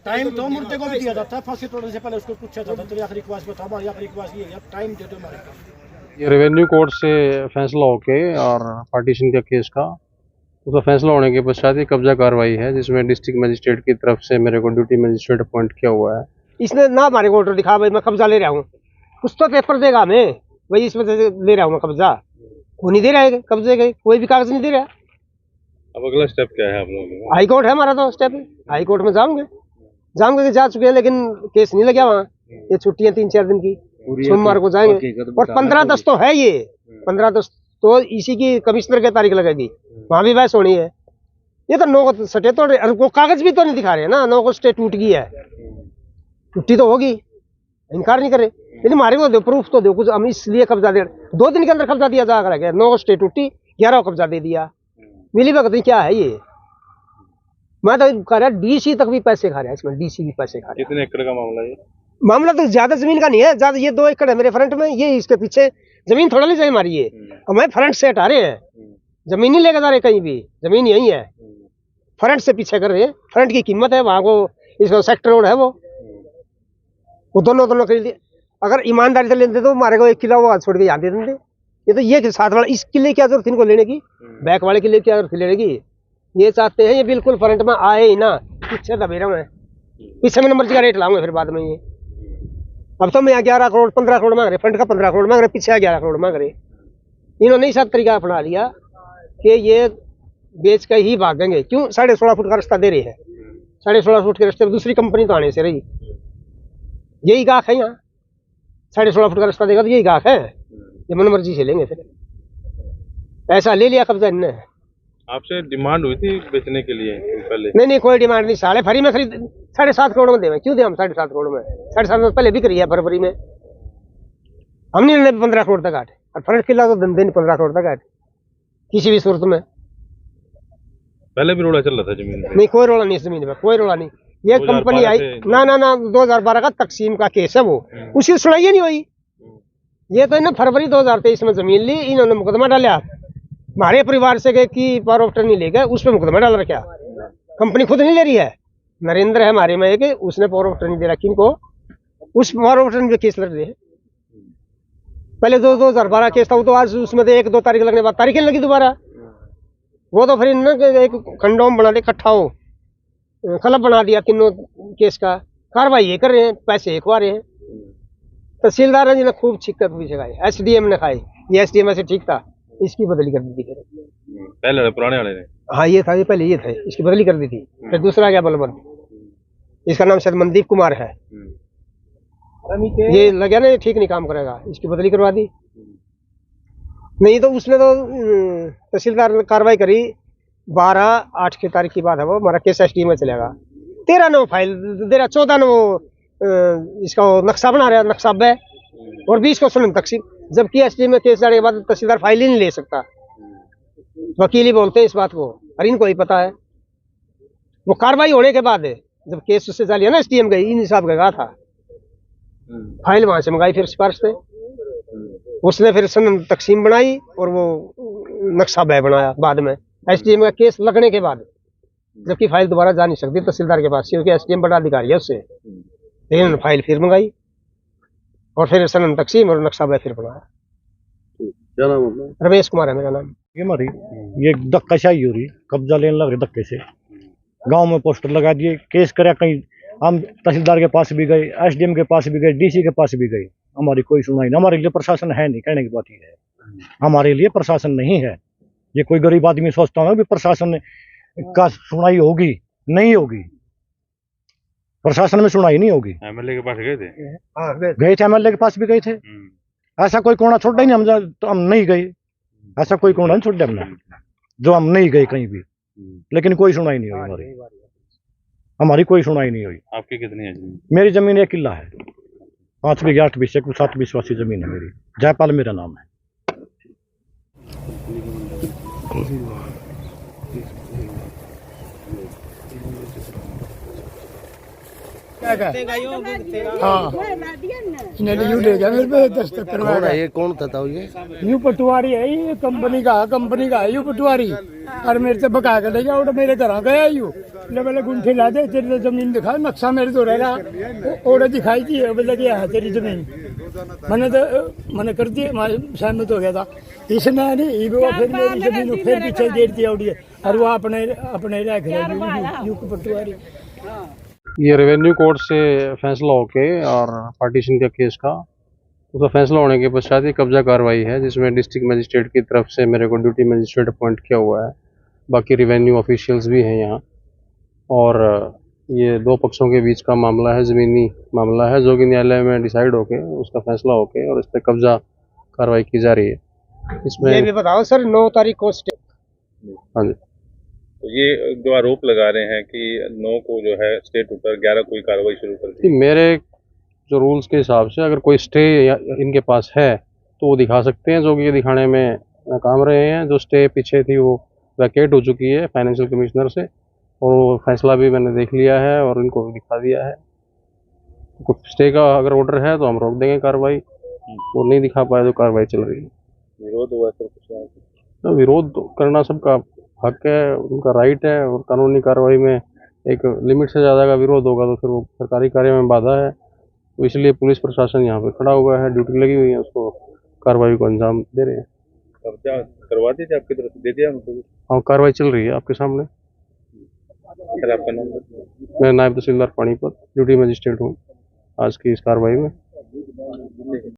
Time तो मुर्दे को भी दिया जाता है, फांसी तोड़ने से पहले उसको पूछा जाता है तेरी आखिरी ख्वाहिश बता, हमारी आखिरी ख्वाहिश ये है, टाइम दे दो हमारे पास। ये रेवेन्यू कोर्ट से फैसला होके और पार्टीशन का केस का उसका फैसला होने के पश्चात ये कब्जा कार्रवाई है, जिसमें डिस्ट्रिक्ट मजिस्ट्रेट की तरफ से मेरे को ड्यूटी मजिस्ट्रेट अपॉइंट किया हुआ है। इसने ना हमारे को ऑर्डर दिखा भाई मैं कब्जा ले रहा हूँ, कुछ तो पेपर देगा हमें भाई इस वजह से ले रहा हूँ मैं कब्जा, वो नहीं दे रहा है कब्जे के, कोई भी कागज नहीं दे रहा। अब अगला स्टेप क्या है आप लोगों का? हाई कोर्ट है हमारा, तो स्टेप हाई कोर्ट में जाऊंगे कि जा चुके हैं, लेकिन केस नहीं लगा वहाँ। ये छुट्टियां 3-4 दिन की, सोमवार को जाएंगे। और 15-10 तो है, ये 15-10 तो इसी की कमिश्नर की तारीख लगेगी, वहाँ भी बहस होनी है। ये तो 9 को सटे तो वो कागज भी तो नहीं दिखा रहे ना, 9 को स्टे टूट गई है, टूटी तो होगी, इनकार नहीं करे, लेकिन हमारे को दो प्रूफ तो दो कुछ, हम इसलिए कब्जा दे 2 दिन के अंदर कब्जा दिया जा रहा है। 9 को स्टे टूटी, 11 को कब्जा दे दिया, मिली भगत नहीं क्या है ये। मैं तो कह रहा डीसी तक भी पैसे खा रहा है इसमें, डीसी भी पैसे खा रहा है। कितने एकड़ का मामला है? मामला तो ज्यादा जमीन का नहीं है, ज्यादा ये 2 एकड़ है मेरे फ्रंट में, ये इसके पीछे जमीन थोड़ा नहीं चाहिए हमारी ये, हमें फ्रंट से हटा रहे हैं, जमीन नहीं लेकर जा रहे कहीं भी, जमीन यही है, फ्रंट से पीछे कर रहे हैं। फ्रंट की कीमत है वहाँ को, इसका सेक्टर रोड है वो दोनों खरीद दिए। अगर ईमानदारी से लेते तो हमारे को 1 किला वो छोड़ के यहाँ दे देते। ये तो ये साथ वाला इस किले की जरूरत इनको लेने की, बैक वाले किले की जरूरत लेने की, ये चाहते हैं ये बिल्कुल फ्रंट में आए ही ना, पीछे दबे रहा मैं, पीछे में नंबर का रेट लाऊंगा फिर बाद में। ये अब तो मैं 11 करोड़ 15 करोड़ मांग रहे, फ्रंट का 15 करोड़ मांग रहे, पीछे 11 करोड़ मांग रहे। इन्होंने इस तरीका अपना लिया कि ये बेच के ही भागेंगे। क्यों? 16.5 फुट का रास्ता दे रहे हैं, 16.5 फुट के रास्ते पर दूसरी कंपनी तो आने से रही, यही गाहक है यहाँ। 16.5 फुट का रास्ता देगा तो यही गाहक है, ये मन मर्जी से लेंगे। फिर ऐसा ले लिया कब्जा इनने। आपसे डिमांड हुई थी बेचने के लिए पहले? नहीं कोई डिमांड नहीं, साले फ्री में खरीद 7.5 करोड़ में दे, क्यों दे हम 7.5 करोड़ में? 7.5 में पहले बिक रही है फरवरी में, हम नहीं लेने 15 करोड़ तक आठ, और फ्रंट किला तो दिन 15 करोड़ तक आठ किसी भी सूरत में। पहले भी रोड़ा चल रहा था जमीन में? नहीं कोई रोड़ा नहीं इस जमीन में, कोई रोड़ा नहीं। ये कंपनी आई ना 2012 का तकसीम का केस है वो, उसकी सुनाई नहीं हुई। ये तो ना फरवरी 2023 में जमीन ली, इन्होंने मुकदमा डाला, हमारे परिवार से गए कि पावर ऑफ अटर्नी ले गए, उस पर मुकदमा डाल रखा। कंपनी खुद नहीं ले रही है, नरेंद्र है हमारे में एक, उसने पावर ऑफ अटर्नी दे रखी इनको, उस पावर ऑफ अटर्नी पे केस लड़ रहे हैं। पहले 2012 केस था वो, तो आज उसमें 1-2 तारीख लगने बाद तारीखें लगी दोबारा। वो तो फिर एक खंडोम बना दे, इकट्ठा हो क्लब बना दिया तीनों केस का, कार्रवाई ये कर रहे हैं, पैसे खवा रहे हैं। तहसीलदार जी ने खूब छिक्कर पीछे खाई, SDM ने खाई, ये SDM ऐसे ठीक था, इसकी बदली कर दी थी पहले पुराने वाले ने। हाँ ये था, ये पहले ये थे, इसकी बदली कर दी थी, फिर दूसरा गया बलवंत, इसका नाम शायद मनदीप कुमार है। ये लगा ना ये ठीक नहीं काम करेगा, इसकी बदली करवा दी। नहीं तो उसने तो तहसीलदार ने कार्रवाई करी, 12/8 की तारीख की बात है वो, हमारा केस SDM में चलेगा। 13 फाइल दे रहा, 14 इसका नक्शा बना रहा, नक्शा है, और 20 को सुन तकसीम, जबकि SDM में केस जाने के बाद तहसीलदार फाइल ही नहीं ले सकता, वकील ही बोलते हैं इस बात को, और इनको ही पता है। वो कार्रवाई होने के बाद जब केस उससे जा लिया ना SDM गई, इन हिसाब का कहा था, फाइल वहां से मंगाई, फिर सिफारिश पे उसने फिर सन तकसीम बनाई, और वो नक्शा बह बनाया बाद में SDM का केस लगने के बाद, जबकि फाइल दोबारा जा नहीं सकती तहसीलदार के पास, क्योंकि SDM बड़ा अधिकारी है उससे। लेकिन फाइल फिर मंगाई, और फिर सन तकसीम और नक्शा बह फिर बनाया। क्या नाम है? रमेश कुमार है मेरा नाम। ये हमारी ये धक्काशाही हो रही, कब्जा लेने लग रहे धक्के से, गांव में पोस्टर लगा दिए, केस करे, कहीं हम तहसीलदार के पास भी गए, SDM के पास भी गए, DC के पास भी गए, हमारी कोई सुनाई नहीं। हमारे लिए प्रशासन है नहीं, कहने की बात ये है, हमारे लिए प्रशासन नहीं है। ये कोई गरीब आदमी सोचता है भी प्रशासन का सुनाई होगी, नहीं होगी, प्रशासन में सुनाई नहीं होगी। MLA के पास गए थे? हाँ गए थे, MLA के पास भी गए थे, ऐसा कोई कोना छोड़ा ही नहीं, तो हम नहीं गए, ऐसा कोई कोना नहीं छोड़ा हमने जो हम नहीं गए कहीं भी, लेकिन कोई सुनाई नहीं हुई, हमारी कोई सुनाई नहीं हुई। आपकी कितनी है जमीन? मेरी जमीन 1 किला है। 5 बीघे 8 बीघे कुल 7 बीसवासी जमीन है मेरी। जयपाल मेरा नाम है। ये कौन था ये? यू पटवारी है, ये कंपनी का है यू पटवारी। और मेरे से बका कर ले जाओ, मेरे घर गया यू ले गुंठी ला दे, तेरी तो जमीन दिखा, नक्शा मेरे तो रहा और दिखाई थी, बोले कि है तेरी जमीन। मैंने कर दी, सहमत हो गया था। इसने नहीं फिर मेरी जमीन फिर पीछे देर दिया उड़ी, और वो अपने रख रहे यू पटवारी। ये रेवेन्यू कोर्ट से फैसला होके और पार्टीशन के केस का उसका फैसला होने के पश्चात ये कब्जा कार्रवाई है, जिसमें डिस्ट्रिक्ट मजिस्ट्रेट की तरफ से मेरे को ड्यूटी मजिस्ट्रेट अपॉइंट किया हुआ है। बाकी रेवेन्यू ऑफिशियल्स भी हैं यहाँ, और ये दो पक्षों के बीच का मामला है, ज़मीनी मामला है, जो कि न्यायालय में डिसाइड होके उसका फैसला होके और इस पर कब्जा कार्रवाई की जा रही है। इसमें ये भी बताओ सर, 9 तारीख को हाँ जी, तो ये जो आरोप लगा रहे हैं कि 9 को जो है स्टे टूटा, 11 कोई कार्रवाई शुरू कर दी। मेरे जो रूल्स के हिसाब से अगर कोई स्टे इनके पास है तो वो दिखा सकते हैं, जो कि ये दिखाने में नाकाम रहे हैं। जो स्टे पीछे थी वो वैकेट हो चुकी है फाइनेंशियल कमिश्नर से, और वो फैसला भी मैंने देख लिया है और इनको भी दिखा दिया है। कुछ स्टे का अगर ऑर्डर है तो हम रोक देंगे कार्रवाई, वो नहीं दिखा पाए तो कार्रवाई चल रही है। विरोध हुआ सर कुछ? तो विरोध करना सबका हक है, उनका राइट है, और कानूनी कार्रवाई में एक लिमिट से ज़्यादा का विरोध होगा तो फिर वो सरकारी कार्य में बाधा है। तो इसलिए पुलिस प्रशासन यहाँ पे खड़ा हुआ है, ड्यूटी लगी हुई है, उसको कार्रवाई को अंजाम दे रहे हैं। कब्जा करवा दीजिए, आपकी तरफ से दे दिया उनको? हाँ, कार्रवाई चल रही है आपके सामने। सर आपका नाम? मैं नायब तहसीलदार पानीपत ड्यूटी मजिस्ट्रेट हूँ आज की इस कार्रवाई में।